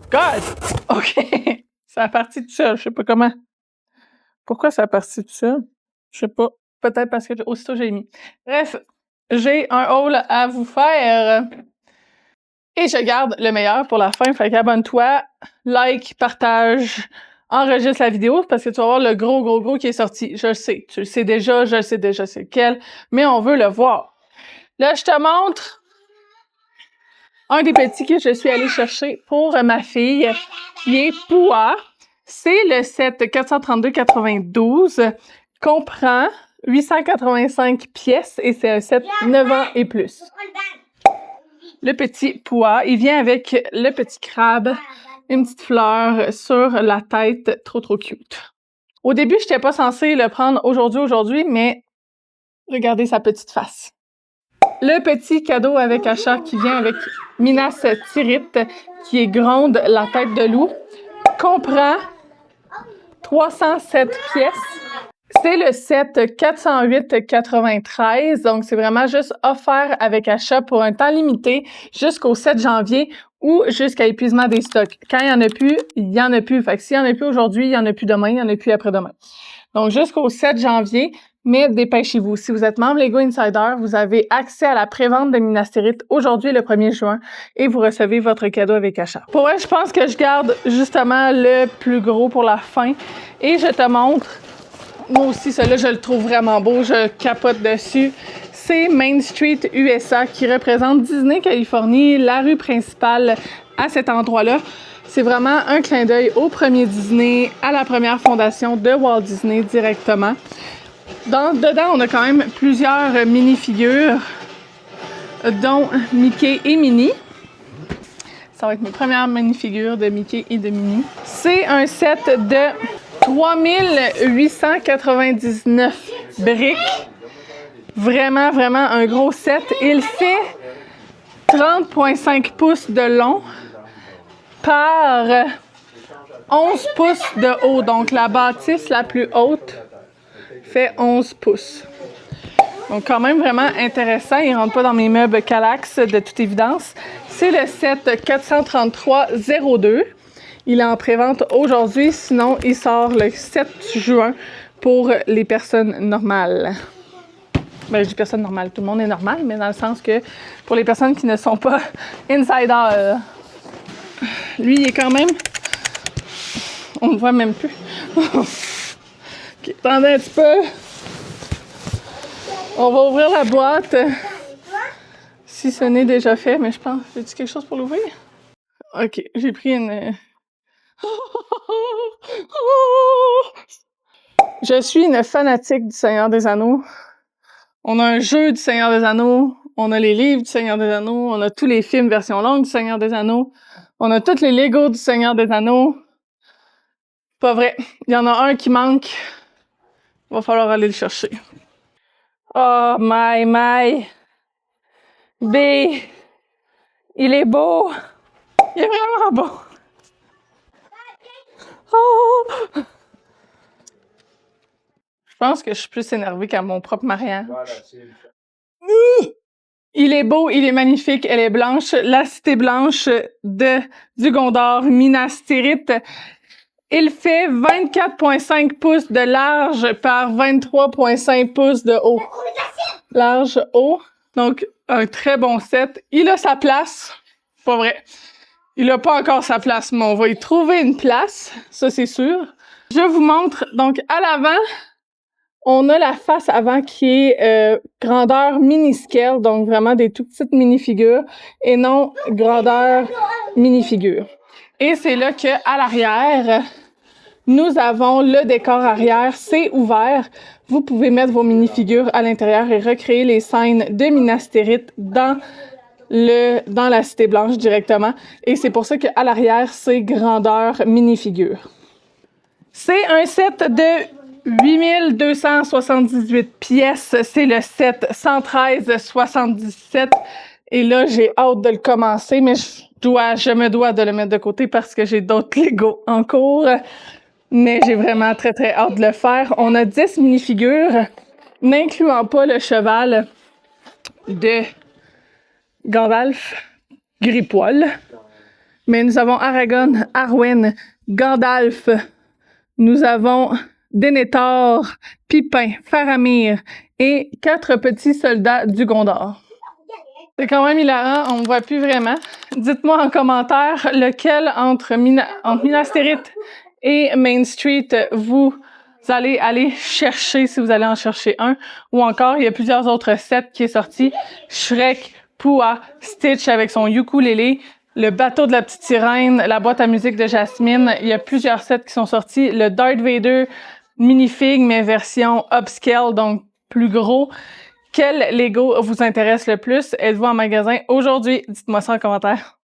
God! OK. Ça a parti tout seul. Je sais pas comment. Pourquoi ça a parti tout seul? Je sais pas. Peut-être parce que aussitôt j'ai mis. Bref, j'ai un haul à vous faire. Et je garde le meilleur pour la fin. Fait qu'abonne-toi, like, partage, enregistre la vidéo parce que tu vas voir le gros qui est sorti. Je le sais. Tu le sais déjà, je le sais déjà c'est lequel. Mais on veut le voir. Là, je te montre un des petits que je suis allée chercher pour ma fille, qui est Poua. C'est le set 432,92, comprend 885 pièces et c'est un set 9 ans et plus. Le petit Poua, il vient avec le petit crabe, une petite fleur sur la tête, trop cute. Au début, je n'étais pas censée le prendre aujourd'hui, mais regardez sa petite face. Le petit cadeau avec achat qui vient avec Minas Tirith, qui est gronde la tête de loup, comprend 307 pièces. C'est le set 408,93, donc c'est vraiment juste offert avec achat pour un temps limité jusqu'au 7 janvier ou jusqu'à épuisement des stocks. Quand il n'y en a plus, il n'y en a plus. Fait que s'il n'y en a plus aujourd'hui, il n'y en a plus demain, il n'y en a plus après-demain. Donc jusqu'au 7 janvier, mais dépêchez-vous. Si vous êtes membre Lego Insider, vous avez accès à la prévente de Minas Tirith aujourd'hui le 1er juin et vous recevez votre cadeau avec achat. Pour vrai, je pense que je garde justement le plus gros pour la fin et je te montre. Moi aussi, celui-là, je le trouve vraiment beau. Je capote dessus. C'est Main Street USA qui représente Disney Californie, la rue principale à cet endroit-là. C'est vraiment un clin d'œil au premier Disney, à la première fondation de Walt Disney directement. Dedans, on a quand même plusieurs mini-figures, dont Mickey et Minnie. Ça va être mes premières mini-figures de Mickey et de Minnie. C'est un set de 3899 briques. Vraiment un gros set. Il fait 30,5 pouces de long par 11 pouces de haut. Donc, la bâtisse la plus haute fait 11 pouces. Donc, quand même vraiment intéressant. Il ne rentre pas dans mes meubles Kallax, de toute évidence. C'est le set 433,02. Il est en prévente aujourd'hui, sinon il sort le 7 juin pour les personnes normales. Ben, je dis personnes normales, tout le monde est normal, mais dans le sens que pour les personnes qui ne sont pas insider, lui, il est quand même... On ne le voit même plus. Okay, attendez un petit peu. On va ouvrir la boîte. Si ce n'est déjà fait, mais je pense... J'ai-tu quelque chose pour l'ouvrir? OK, j'ai pris une... Je suis une fanatique du Seigneur des Anneaux. On a un jeu du Seigneur des Anneaux, on a les livres du Seigneur des Anneaux, on a tous les films version longue du Seigneur des Anneaux, on a tous les Legos du Seigneur des Anneaux. Pas vrai, il y en a un qui manque. Il va falloir aller le chercher. Oh my. B. Il est beau. Il est vraiment beau. Oh! Je pense que je suis plus énervée qu'à mon propre mariage. Il est beau, il est magnifique, elle est blanche. La cité blanche du Gondor, Minas Tirith. Il fait 24,5 pouces de large par 23,5 pouces de haut. Large, haut. Donc, un très bon set. Il a sa place. Pas vrai. Il a pas encore sa place, mais on va y trouver une place. Ça, c'est sûr. Je vous montre. Donc, à l'avant, on a la face avant qui est grandeur mini-scale, donc vraiment des tout petites mini-figures, et non grandeur mini-figure. Et c'est là que à l'arrière, nous avons le décor arrière, c'est ouvert. Vous pouvez mettre vos mini-figures à l'intérieur et recréer les scènes de Minas Tirith dans la Cité Blanche directement. Et c'est pour ça qu'à l'arrière, c'est grandeur mini-figure. C'est un set de 8278 pièces. C'est le set 113,77. Et là, j'ai hâte de le commencer, mais je me dois de le mettre de côté parce que j'ai d'autres Lego en cours. Mais j'ai vraiment très hâte de le faire. On a 10 minifigures, n'incluant pas le cheval de Gandalf Gripoil. Mais nous avons Aragorn, Arwen, Gandalf, nous avons Denethor, Pippin, Faramir et 4 petits soldats du Gondor. C'est quand même hilarant, on ne voit plus vraiment. Dites-moi en commentaire lequel entre Minas Tirith et Main Street vous allez aller chercher si vous allez en chercher un. Ou encore, il y a plusieurs autres sets qui est sorti. Shrek, Pooah, Stitch avec son ukulélé, le bateau de la petite sirène, la boîte à musique de Jasmine. Il y a plusieurs sets qui sont sortis. Le Darth Vader minifig, mais version upscale, donc plus gros. Quel Lego vous intéresse le plus? Êtes-vous en magasin aujourd'hui? Dites-moi ça en commentaire.